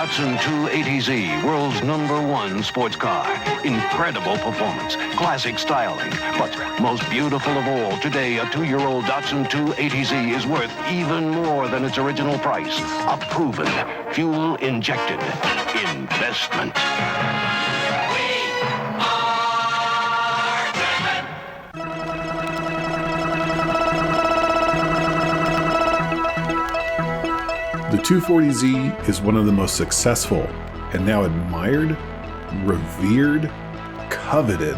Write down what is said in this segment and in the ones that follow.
Datsun 280Z, world's #1 sports car. Incredible performance, classic styling, but most beautiful of all, today a 2-year-old Datsun 280Z is worth even more than its original price. A proven, fuel-injected investment. The 240Z is one of the most successful and now admired, revered, coveted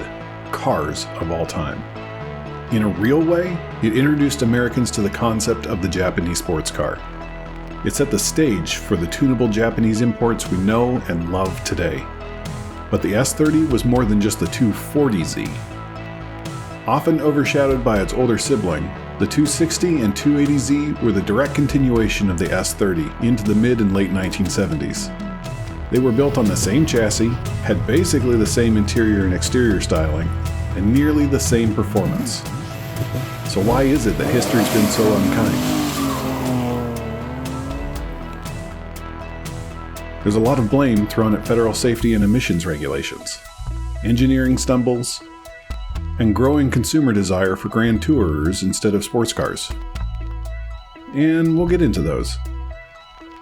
cars of all time. In a real way, it introduced Americans to the concept of the Japanese sports car. It set the stage for the tunable Japanese imports we know and love today. But the S30 was more than just the 240Z. Often overshadowed by its older sibling, the 260 and 280Z were the direct continuation of the S30 into the mid and late 1970s. They were built on the same chassis, had basically the same interior and exterior styling, and nearly the same performance. So why is it that history's been so unkind? There's a lot of blame thrown at federal safety and emissions regulations, engineering stumbles, and growing consumer desire for grand tourers instead of sports cars. And we'll get into those.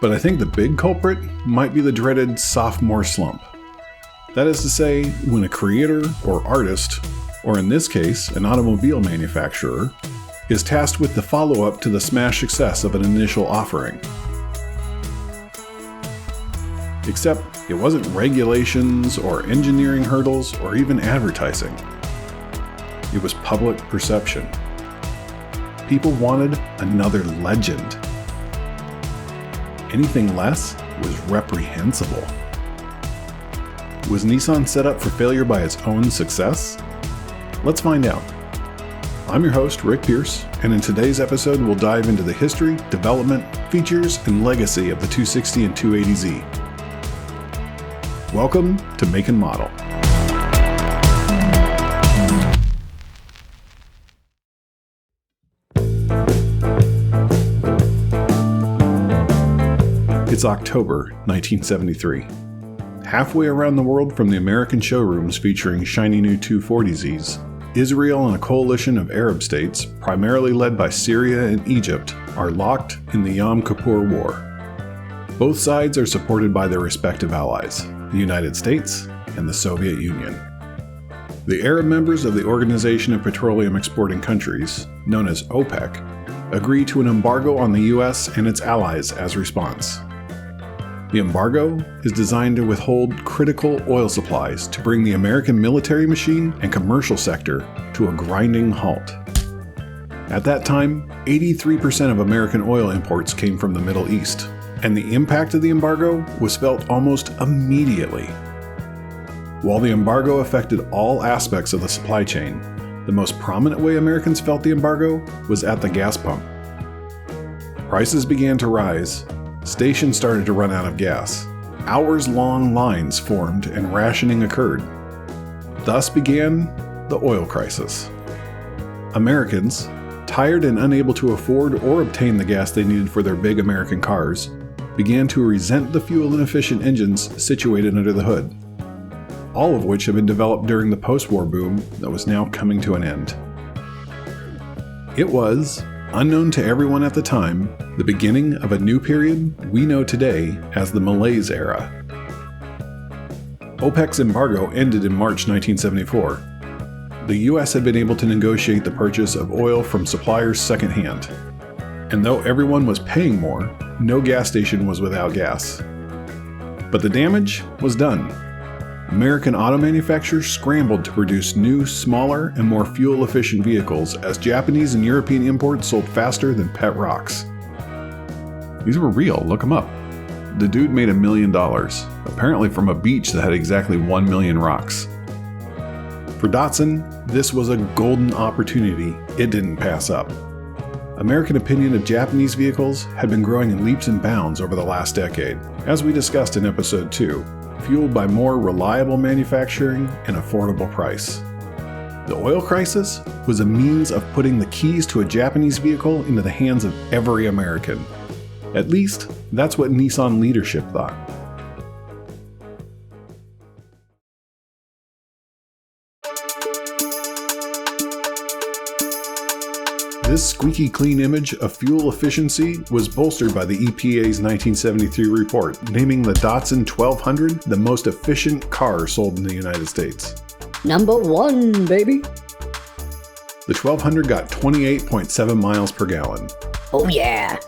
But I think the big culprit might be the dreaded sophomore slump. That is to say, when a creator or artist, or in this case, an automobile manufacturer, is tasked with the follow-up to the smash success of an initial offering. Except it wasn't regulations or engineering hurdles or even advertising. It was public perception. People wanted another legend. Anything less was reprehensible. Was Nissan set up for failure by its own success? Let's find out. I'm your host, Rick Pierce, and in today's episode we'll dive into the history, development, features, and legacy of the 260 and 280Z. Welcome to Make and Model. It's October 1973. Halfway around the world from the American showrooms featuring shiny new 240Zs, Israel and a coalition of Arab states, primarily led by Syria and Egypt, are locked in the Yom Kippur War. Both sides are supported by their respective allies, the United States and the Soviet Union. The Arab members of the Organization of Petroleum Exporting Countries, known as OPEC, agree to an embargo on the US and its allies as response. The embargo is designed to withhold critical oil supplies to bring the American military machine and commercial sector to a grinding halt. At that time, 83% of American oil imports came from the Middle East, and the impact of the embargo was felt almost immediately. While the embargo affected all aspects of the supply chain, the most prominent way Americans felt the embargo was at the gas pump. Prices began to rise. Stations started to run out of gas. Hours-long lines formed and rationing occurred. Thus began the oil crisis. Americans, tired and unable to afford or obtain the gas they needed for their big American cars, began to resent the fuel-inefficient engines situated under the hood, all of which had been developed during the post-war boom that was now coming to an end. It was, unknown to everyone at the time, the beginning of a new period we know today as the Malaise era. OPEC's embargo ended in March 1974. The US had been able to negotiate the purchase of oil from suppliers secondhand. And though everyone was paying more, no gas station was without gas. But the damage was done. American auto manufacturers scrambled to produce new, smaller, and more fuel-efficient vehicles as Japanese and European imports sold faster than pet rocks. These were real, look them up. The dude made $1 million, apparently from a beach that had exactly 1 million rocks. For Datsun, this was a golden opportunity it didn't pass up. American opinion of Japanese vehicles had been growing in leaps and bounds over the last decade, as we discussed in episode 2, fueled by more reliable manufacturing and affordable price. The oil crisis was a means of putting the keys to a Japanese vehicle into the hands of every American. At least, that's what Nissan leadership thought. squeaky clean image of fuel efficiency was bolstered by the EPA's 1973 report, naming the Datsun 1200 the most efficient car sold in the United States. Number 1, baby! The 1200 got 28.7 miles per gallon. Oh yeah!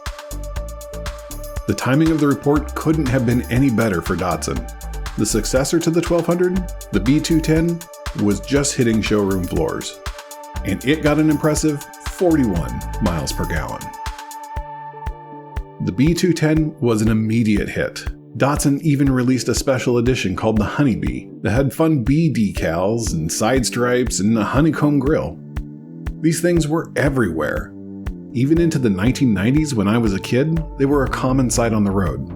The timing of the report couldn't have been any better for Datsun. The successor to the 1200, the B210, was just hitting showroom floors, and it got an impressive 41 miles per gallon. The B210 was an immediate hit. Datsun even released a special edition called the Honeybee that had fun bee decals and side stripes and a honeycomb grille. These things were everywhere. Even into the 1990s when I was a kid, they were a common sight on the road.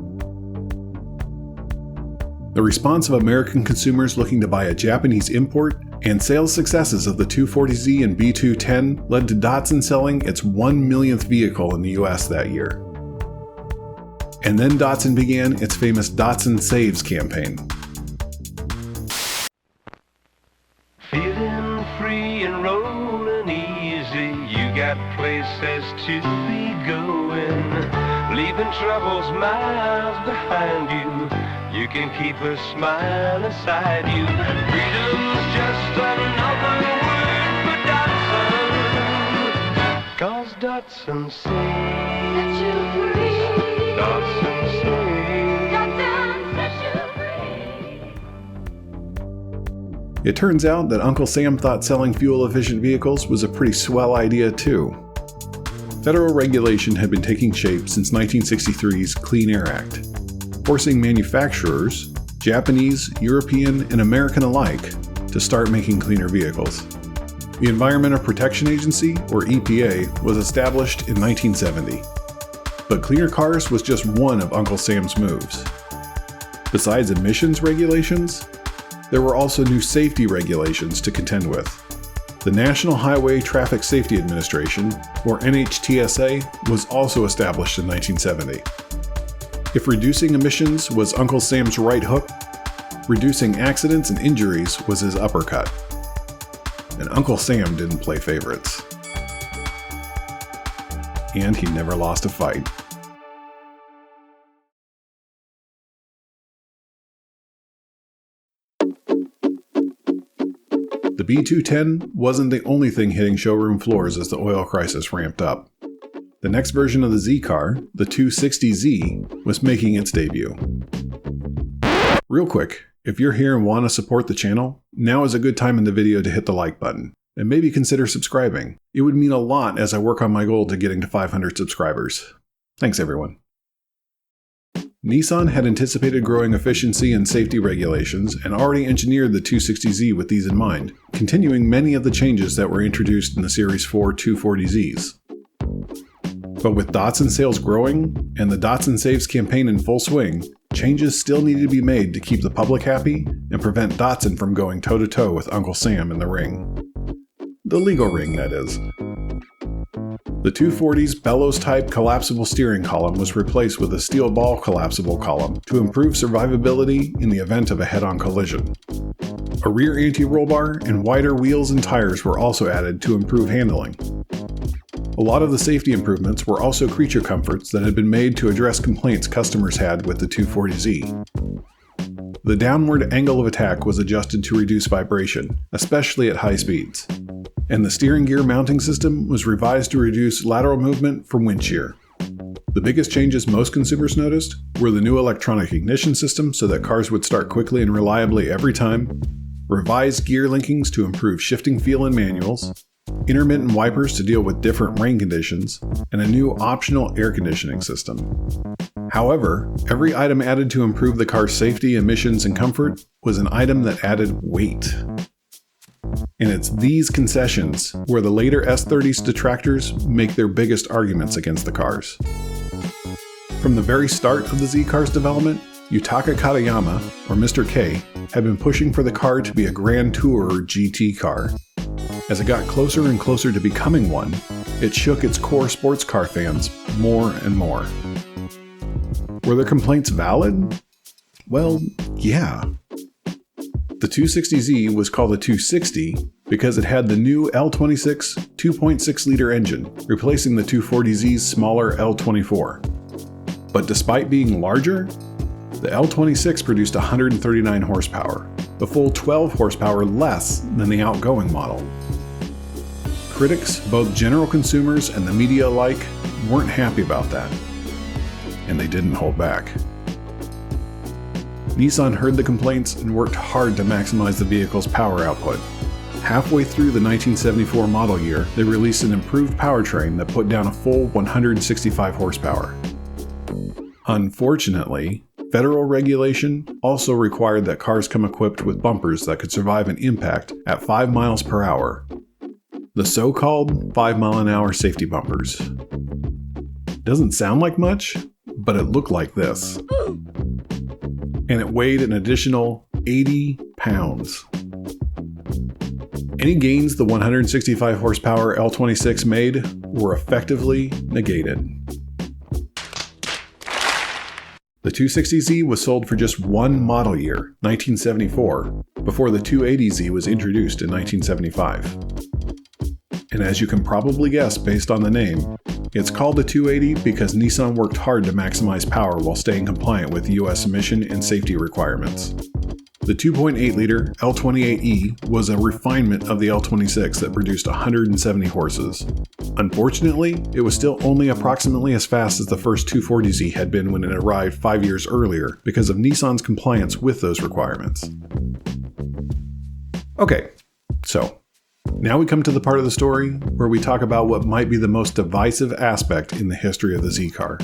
The response of American consumers looking to buy a Japanese import and sales successes of the 240Z and B210 led to Datsun selling its 1 millionth vehicle in the US that year. And then Datsun began its famous Datsun Saves campaign. Feeling free and rolling easy, you got places to be going. Leaving troubles miles behind you, you can keep a smile inside you. Freedom's just another word for Datsun, 'cause Datsun saves you free. Datsun saves. Datsun sets you free. It turns out that Uncle Sam thought selling fuel-efficient vehicles was a pretty swell idea too. Federal regulation had been taking shape since 1963's Clean Air Act, forcing manufacturers, Japanese, European, and American alike, to start making cleaner vehicles. The Environmental Protection Agency, or EPA, was established in 1970. But cleaner cars was just one of Uncle Sam's moves. Besides emissions regulations, there were also new safety regulations to contend with. The National Highway Traffic Safety Administration, or NHTSA, was also established in 1970. If reducing emissions was Uncle Sam's right hook, reducing accidents and injuries was his uppercut. And Uncle Sam didn't play favorites. And he never lost a fight. The B210 wasn't the only thing hitting showroom floors as the oil crisis ramped up. The next version of the Z car, the 260Z, was making its debut. Real quick, if you're here and want to support the channel, now is a good time in the video to hit the like button, and maybe consider subscribing. It would mean a lot as I work on my goal to getting to 500 subscribers. Thanks everyone. Nissan had anticipated growing efficiency and safety regulations and already engineered the 260Z with these in mind, continuing many of the changes that were introduced in the Series 4 240Zs. But with Datsun sales growing and the Datsun Saves campaign in full swing, changes still needed to be made to keep the public happy and prevent Datsun from going toe-to-toe with Uncle Sam in the ring. The legal ring, that is. The 240's bellows-type collapsible steering column was replaced with a steel ball collapsible column to improve survivability in the event of a head-on collision. A rear anti-roll bar and wider wheels and tires were also added to improve handling. A lot of the safety improvements were also creature comforts that had been made to address complaints customers had with the 240Z. The downward angle of attack was adjusted to reduce vibration, especially at high speeds. And the steering gear mounting system was revised to reduce lateral movement from wind shear. The biggest changes most consumers noticed were the new electronic ignition system so that cars would start quickly and reliably every time, revised gear linkings to improve shifting feel in manuals, intermittent wipers to deal with different rain conditions, and a new optional air conditioning system. However, every item added to improve the car's safety, emissions, and comfort was an item that added weight. And it's these concessions where the later S30's detractors make their biggest arguments against the cars. From the very start of the Z car's development, Yutaka Katayama, or Mr. K, had been pushing for the car to be a Grand Tourer GT car. As it got closer and closer to becoming one, it shook its core sports car fans more and more. Were their complaints valid? Well, yeah. The 260Z was called the 260 because it had the new L26 2.6-liter engine, replacing the 240Z's smaller L24. But despite being larger, the L26 produced 139 horsepower, a full 12 horsepower less than the outgoing model. Critics, both general consumers and the media alike, weren't happy about that, and they didn't hold back. Nissan heard the complaints and worked hard to maximize the vehicle's power output. Halfway through the 1974 model year, they released an improved powertrain that put down a full 165 horsepower. Unfortunately, federal regulation also required that cars come equipped with bumpers that could survive an impact at 5 miles per hour. The so-called 5-mile-an-hour safety bumpers. Doesn't sound like much, but it looked like this. And it weighed an additional 80 pounds. Any gains the 165 horsepower L26 made were effectively negated. The 260Z was sold for just one model year, 1974, before the 280Z was introduced in 1975. And as you can probably guess based on the name, it's called the 280 because Nissan worked hard to maximize power while staying compliant with US emission and safety requirements. The 2.8-liter L28E was a refinement of the L26 that produced 170 horses. Unfortunately, it was still only approximately as fast as the first 240Z had been when it arrived 5 years earlier because of Nissan's compliance with those requirements. Okay, so now we come to the part of the story where we talk about what might be the most divisive aspect in the history of the Z car.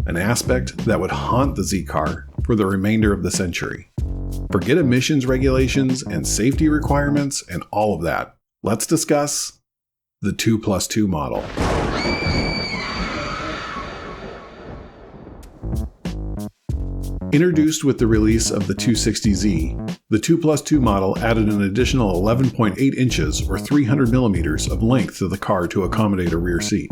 An aspect that would haunt the Z car for the remainder of the century. Forget emissions regulations and safety requirements and all of that. Let's discuss the 2+2 model. Introduced with the release of the 260Z, the 2+2 model added an additional 11.8 inches or 300 millimeters of length to the car to accommodate a rear seat.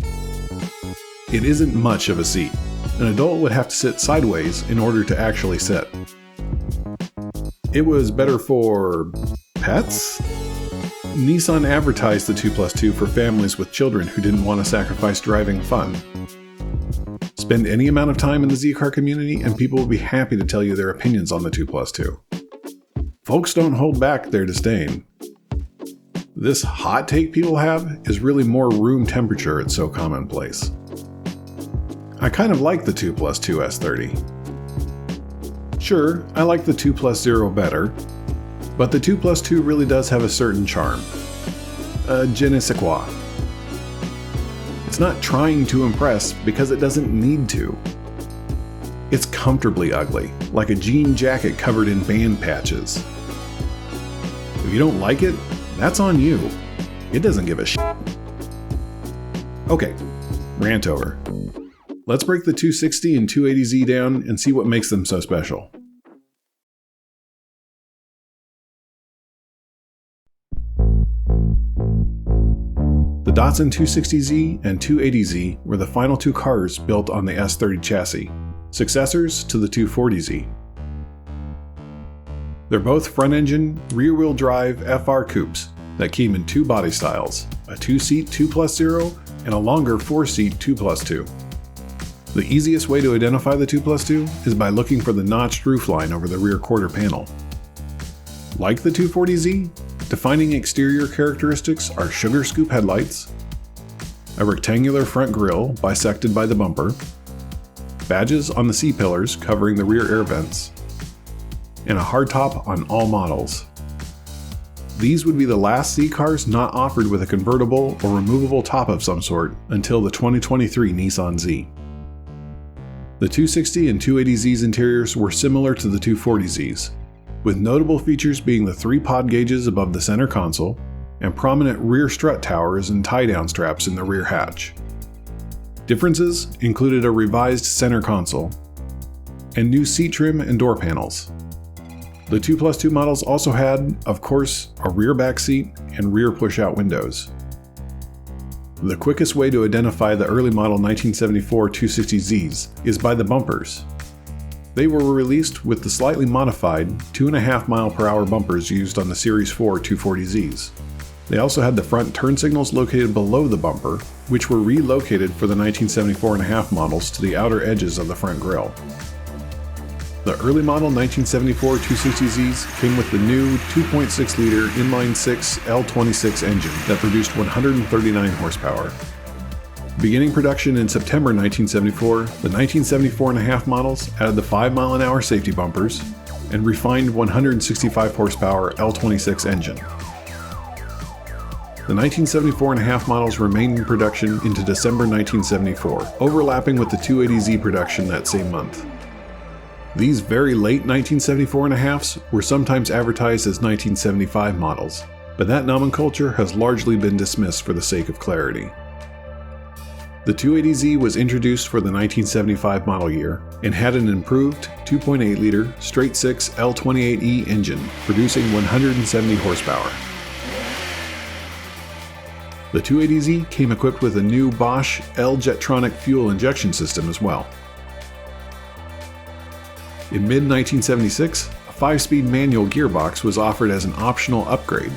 It isn't much of a seat. An adult would have to sit sideways in order to actually sit. It was better for pets? Nissan advertised the 2+2 for families with children who didn't want to sacrifice driving fun. Spend any amount of time in the Z-Car community and people will be happy to tell you their opinions on the 2+2. Folks don't hold back their disdain. This hot take people have is really more room temperature, it's so commonplace. I kind of like the 2+2 S30. Sure, I like the 2+0 better, but the 2+2 really does have a certain charm. A je ne sais quoi. It's not trying to impress because it doesn't need to. It's comfortably ugly, like a jean jacket covered in band patches. If you don't like it, that's on you. It doesn't give a shit. Okay, rant over. Let's break the 260 and 280Z down and see what makes them so special. The Datsun 260Z and 280Z were the final two cars built on the S30 chassis, successors to the 240Z. They're both front-engine, rear-wheel drive FR coupes that came in two body styles, a 2-seat 2+0 and a longer 4-seat 2+2. The easiest way to identify the 2+2 is by looking for the notched roofline over the rear quarter panel. Like the 240Z, defining exterior characteristics are sugar scoop headlights, a rectangular front grille bisected by the bumper, badges on the C-pillars covering the rear air vents, and a hardtop on all models. These would be the last Z cars not offered with a convertible or removable top of some sort until the 2023 Nissan Z. The 260 and 280Z's interiors were similar to the 240Z's, with notable features being the 3 pod gauges above the center console and prominent rear strut towers and tie-down straps in the rear hatch. Differences included a revised center console and new seat trim and door panels. The 2+2 models also had, of course, a rear back seat and rear push-out windows. The quickest way to identify the early model 1974 260Zs is by the bumpers. They were released with the slightly modified 2.5 mph bumpers used on the Series 4 240Zs. They also had the front turn signals located below the bumper, which were relocated for the 1974.5 models to the outer edges of the front grille. The early model 1974 260Zs came with the new 2.6-liter inline-6 L26 engine that produced 139 horsepower. Beginning production in September 1974, the 1974.5 models added the 5-mile-an-hour safety bumpers and refined 165 horsepower L26 engine. The 1974.5 models remained in production into December 1974, overlapping with the 280Z production that same month. These very late 1974.5s were sometimes advertised as 1975 models, but that nomenclature has largely been dismissed for the sake of clarity. The 280Z was introduced for the 1975 model year and had an improved 2.8-liter straight-six L28E engine, producing 170 horsepower. The 280Z came equipped with a new Bosch L-Jetronic fuel injection system as well. In mid-1976, a 5-speed manual gearbox was offered as an optional upgrade.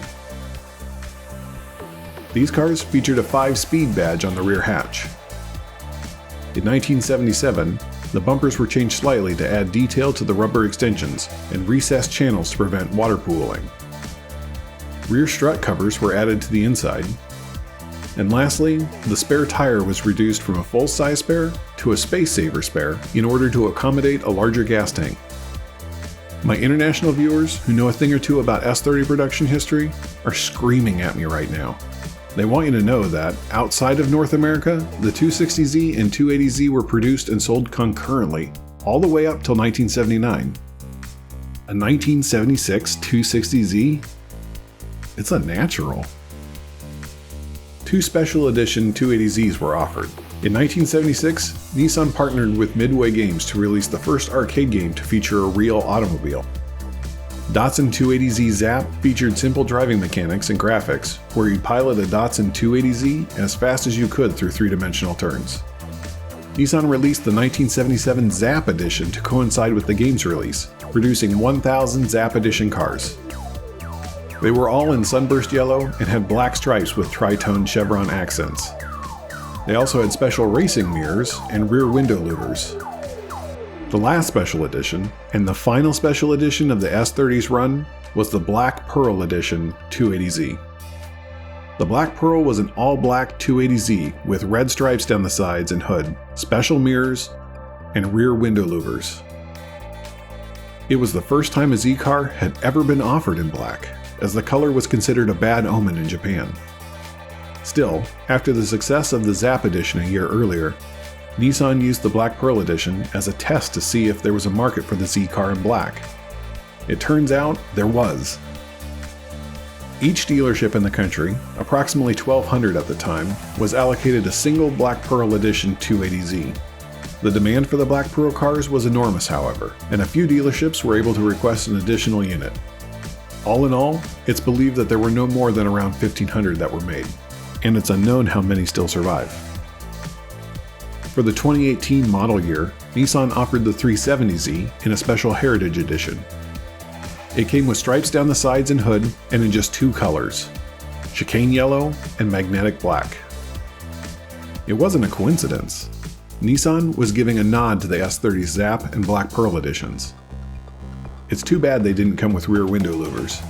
These cars featured a 5-speed badge on the rear hatch. In 1977, the bumpers were changed slightly to add detail to the rubber extensions and recessed channels to prevent water pooling. Rear strut covers were added to the inside. And lastly, the spare tire was reduced from a full-size spare to a space-saver spare in order to accommodate a larger gas tank. My international viewers who know a thing or two about S30 production history are screaming at me right now. They want you to know that, outside of North America, the 260Z and 280Z were produced and sold concurrently, all the way up till 1979. A 1976 260Z? It's a natural. 2 special edition 280Zs were offered. In 1976, Nissan partnered with Midway Games to release the first arcade game to feature a real automobile. Datsun 280Z Zap featured simple driving mechanics and graphics, where you'd pilot a Datsun 280Z as fast as you could through 3-dimensional turns. Nissan released the 1977 Zap Edition to coincide with the game's release, producing 1,000 Zap Edition cars. They were all in sunburst yellow and had black stripes with tritone chevron accents. They also had special racing mirrors and rear window louvers. The last special edition, and the final special edition of the S30's run, was the Black Pearl Edition 280Z. The Black Pearl was an all-black 280Z with red stripes down the sides and hood, special mirrors, and rear window louvers. It was the first time a Z car had ever been offered in black, as the color was considered a bad omen in Japan. Still, after the success of the Zap Edition a year earlier, Nissan used the Black Pearl Edition as a test to see if there was a market for the Z car in black. It turns out there was. Each dealership in the country, approximately 1,200 at the time, was allocated a single Black Pearl Edition 280Z. The demand for the Black Pearl cars was enormous, however, and a few dealerships were able to request an additional unit. All in all, it's believed that there were no more than around 1,500 that were made, and it's unknown how many still survive. For the 2018 model year, Nissan offered the 370Z in a special Heritage Edition. It came with stripes down the sides and hood and in just 2 colors, chicane yellow and magnetic black. It wasn't a coincidence. Nissan was giving a nod to the S30 Zap and Black Pearl editions. It's too bad they didn't come with rear window louvers.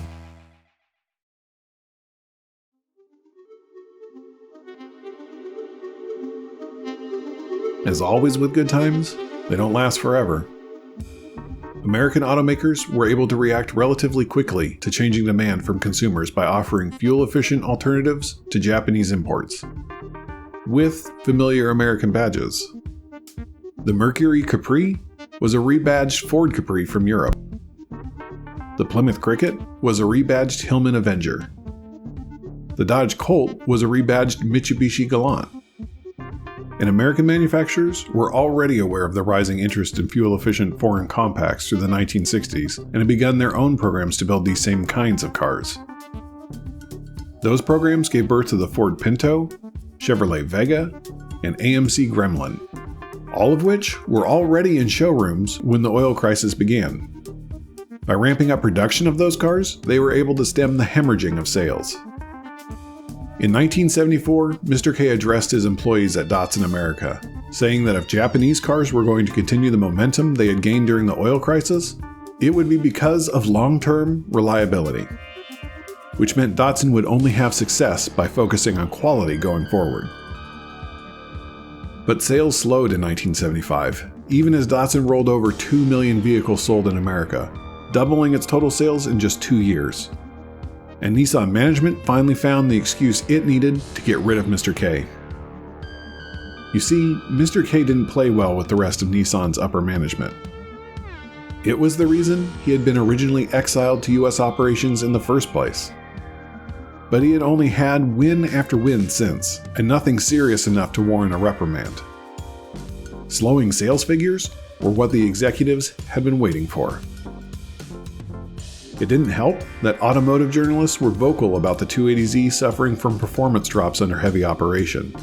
As always with good times, they don't last forever. American automakers were able to react relatively quickly to changing demand from consumers by offering fuel-efficient alternatives to Japanese imports, with familiar American badges. The Mercury Capri was a rebadged Ford Capri from Europe. The Plymouth Cricket was a rebadged Hillman Avenger. The Dodge Colt was a rebadged Mitsubishi Galant. And American manufacturers were already aware of the rising interest in fuel-efficient foreign compacts through the 1960s and had begun their own programs to build these same kinds of cars. Those programs gave birth to the Ford Pinto, Chevrolet Vega, and AMC Gremlin, all of which were already in showrooms when the oil crisis began. By ramping up production of those cars, they were able to stem the hemorrhaging of sales. In 1974, Mr. K addressed his employees at Datsun America, saying that if Japanese cars were going to continue the momentum they had gained during the oil crisis, it would be because of long-term reliability, which meant Datsun would only have success by focusing on quality going forward. But sales slowed in 1975, even as Datsun rolled over 2 million vehicles sold in America, doubling its total sales in just 2 years. And Nissan management finally found the excuse it needed to get rid of Mr. K. You see, Mr. K didn't play well with the rest of Nissan's upper management. It was the reason he had been originally exiled to US operations in the first place. But he had only had win after win since, and nothing serious enough to warrant a reprimand. Slowing sales figures were what the executives had been waiting for. It didn't help that automotive journalists were vocal about the 280Z suffering from performance drops under heavy operation.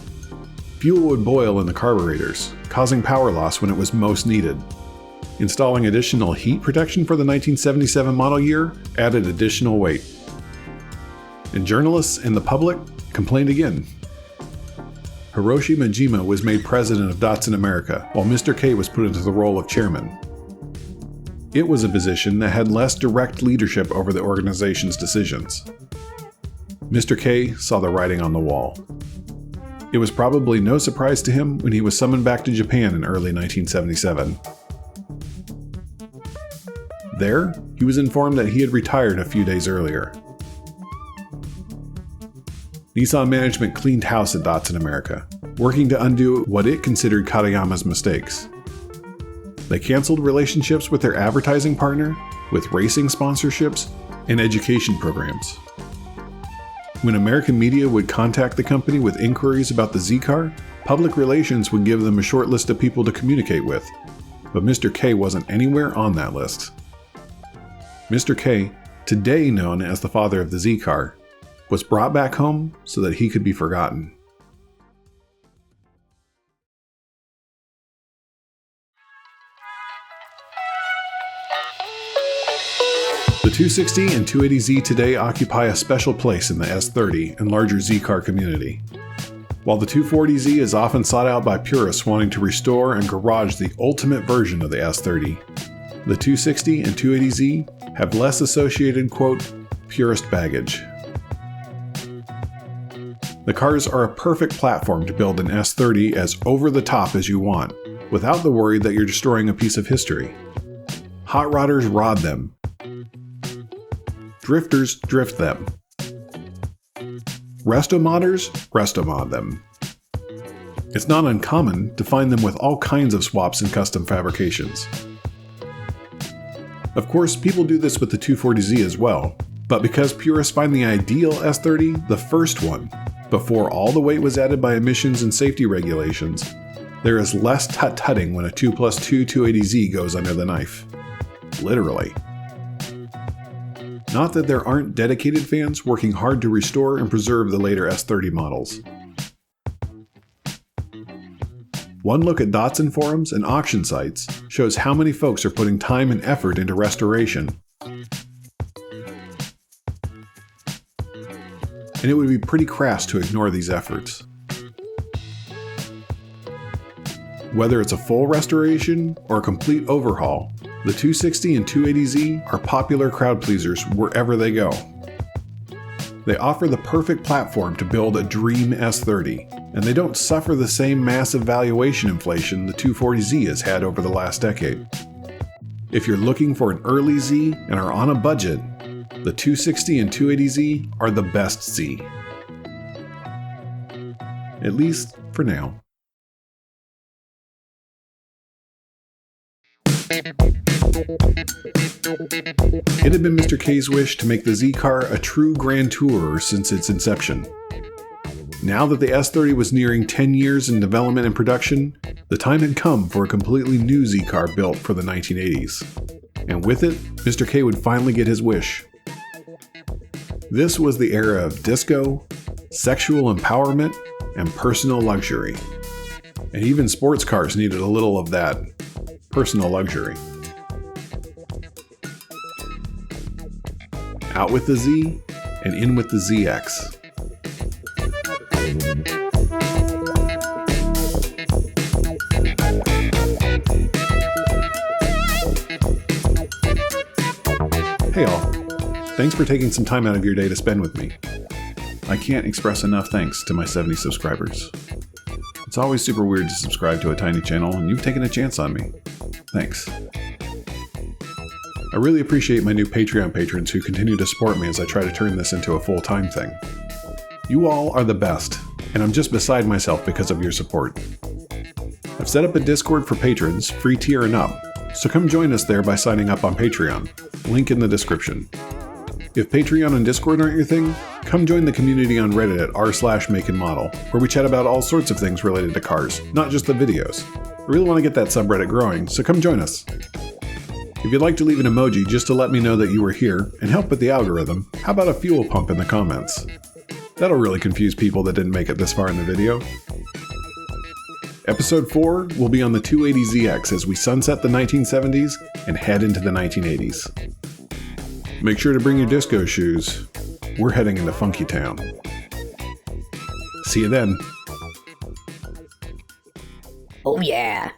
Fuel would boil in the carburetors, causing power loss when it was most needed. Installing additional heat protection for the 1977 model year added additional weight. And journalists and the public complained again. Hiroshi Majima was made president of Datsun America, while Mr. K was put into the role of chairman. It was a position that had less direct leadership over the organization's decisions. Mr. K saw the writing on the wall. It was probably no surprise to him when he was summoned back to Japan in early 1977. There, he was informed that he had retired a few days earlier. Nissan management cleaned house at Datsun America, working to undo what it considered Katayama's mistakes. They canceled relationships with their advertising partner, with racing sponsorships, and education programs. When American media would contact the company with inquiries about the Z car, public relations would give them a short list of people to communicate with, but Mr. K wasn't anywhere on that list. Mr. K, today known as the father of the Z car, was brought back home so that he could be forgotten. The 260 and 280Z today occupy a special place in the S30 and larger Z-car community. While the 240Z is often sought out by purists wanting to restore and garage the ultimate version of the S30, the 260 and 280Z have less associated, quote, purist baggage. The cars are a perfect platform to build an S30 as over-the-top as you want, without the worry that you're destroying a piece of history. Hot rodders rod them. Drifters drift them. Resto-modders resto-mod them. It's not uncommon to find them with all kinds of swaps and custom fabrications. Of course, people do this with the 240Z as well, but because purists find the ideal S30, the first one, before all the weight was added by emissions and safety regulations, there is less tut-tutting when a 2+2 280Z goes under the knife. Literally. Not that there aren't dedicated fans working hard to restore and preserve the later S30 models. One look at Datsun forums and auction sites shows how many folks are putting time and effort into restoration. And it would be pretty crass to ignore these efforts. Whether it's a full restoration or a complete overhaul, the 260 and 280Z are popular crowd pleasers wherever they go. They offer the perfect platform to build a dream S30, and they don't suffer the same massive valuation inflation the 240Z has had over the last decade. If you're looking for an early Z and are on a budget, the 260 and 280Z are the best Z. At least for now. It had been Mr. K's wish to make the Z car a true grand tourer since its inception. Now that the S30 was nearing 10 years in development and production, the time had come for a completely new Z car built for the 1980s. And with it, Mr. K would finally get his wish. This was the era of disco, sexual empowerment, and personal luxury. And even sports cars needed a little of that personal luxury. Out with the Z and in with the ZX. Hey all, thanks for taking some time out of your day to spend with me. I can't express enough thanks to my 70 subscribers. It's always super weird to subscribe to a tiny channel, and you've taken a chance on me. Thanks. I really appreciate my new Patreon patrons who continue to support me as I try to turn this into a full-time thing. You all are the best, and I'm just beside myself because of your support. I've set up a Discord for patrons, free tier and up, so come join us there by signing up on Patreon. Link in the description. If Patreon and Discord aren't your thing, come join the community on Reddit at r/makeandmodel, where we chat about all sorts of things related to cars, not just the videos. I really want to get that subreddit growing, so come join us. If you'd like to leave an emoji just to let me know that you were here and help with the algorithm, how about a fuel pump in the comments? That'll really confuse people that didn't make it this far in the video. Episode 4 will be on the 280ZX as we sunset the 1970s and head into the 1980s. Make sure to bring your disco shoes. We're heading into Funky Town. See you then. Oh yeah.